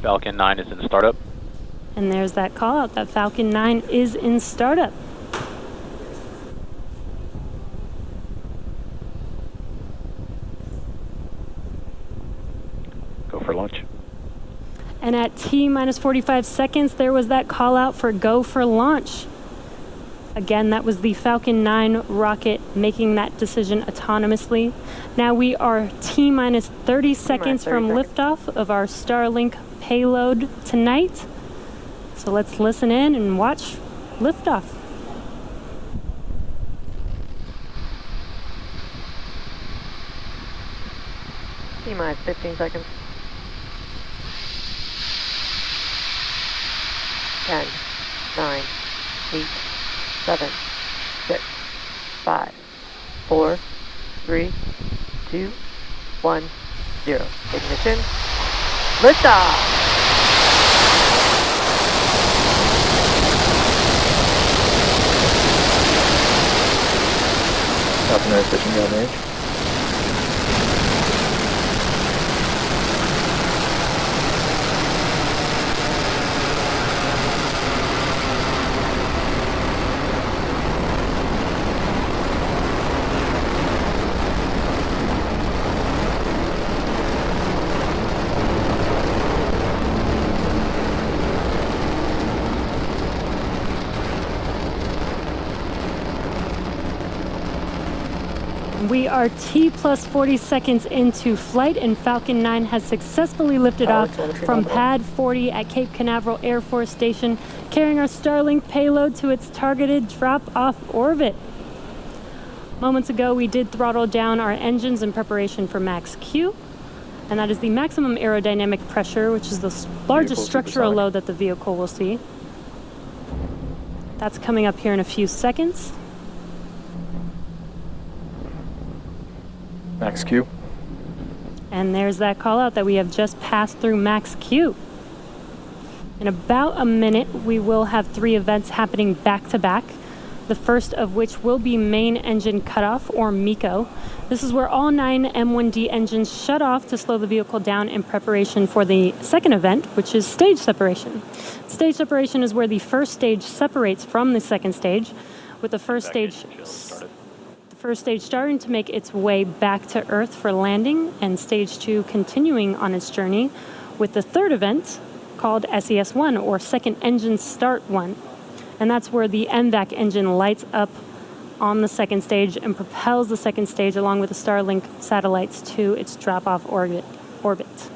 Falcon 9 is in startup. And there's that call out that Falcon 9 is in startup. Go for launch. And at T minus 45 seconds, there was that call out for go for launch. Again, that was the Falcon 9 rocket making that decision autonomously. Now we are T minus 30 seconds from liftoff of our Starlink payload tonight. So let's listen in and watch liftoff. T minus 15 seconds. 10, 9, 8, 7, 6, 5, 4, 3, 2, 1, 0. Ignition. Liftoff! Falcon 9 pushing down range. We are T plus 40 seconds into flight, and Falcon 9 has successfully lifted off from Pad 40 at Cape Canaveral Air Force Station, carrying our Starlink payload to its targeted drop-off orbit. Moments ago, we did throttle down our engines in preparation for Max Q, and that is the maximum aerodynamic pressure, which is the largest structural load that the vehicle will see. That's coming up here in a few seconds. Max Q. And there's that call out that we have just passed through Max Q. In about a minute, we will have 3 events happening back to back. The first of which will be main engine cutoff, or MECO. This is where all 9 M1D engines shut off to slow the vehicle down in preparation for the second event, which is stage separation. Stage separation is where the first stage separates from the second stage, with the first stage starting to make its way back to Earth for landing, and stage 2 continuing on its journey, with the third event called SES-1, or Second Engine Start 1. And that's where the MVAC engine lights up on the second stage and propels the second stage along with the Starlink satellites to its drop-off orbit.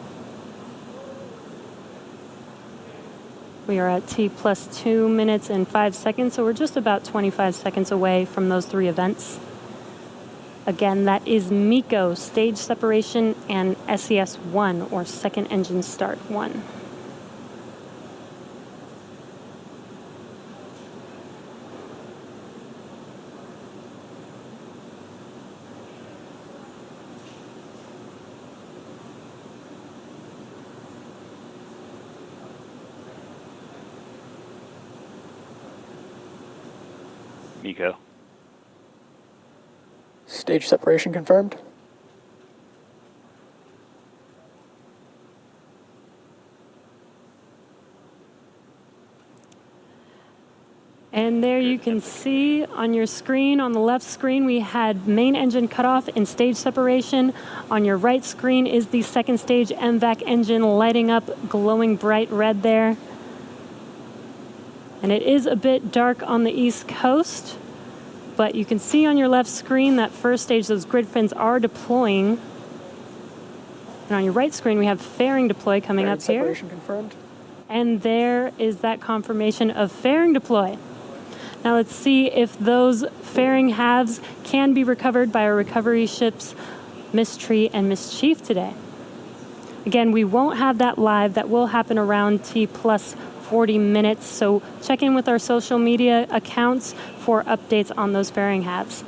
We are at T plus 2 minutes and 5 seconds, so we're just about 25 seconds away from those 3 events. Again, that is MECO, stage separation, and SES-1, or Second Engine Start 1. MECO. Stage separation confirmed. And there you can see on your screen, on the left screen, we had main engine cutoff and stage separation. On your right screen is the second stage MVAC engine lighting up, glowing bright red there. And it is a bit dark on the East Coast, but you can see on your left screen that first stage, those grid fins are deploying. And on your right screen, we have fairing deploy coming up here. Separation confirmed. And there is that confirmation of fairing deploy. Now let's see if those fairing halves can be recovered by our recovery ships, Mystery and Mischief today. Again, we won't have that live. That will happen around T plus 40 minutes, so check in with our social media accounts for updates on those fairing halves.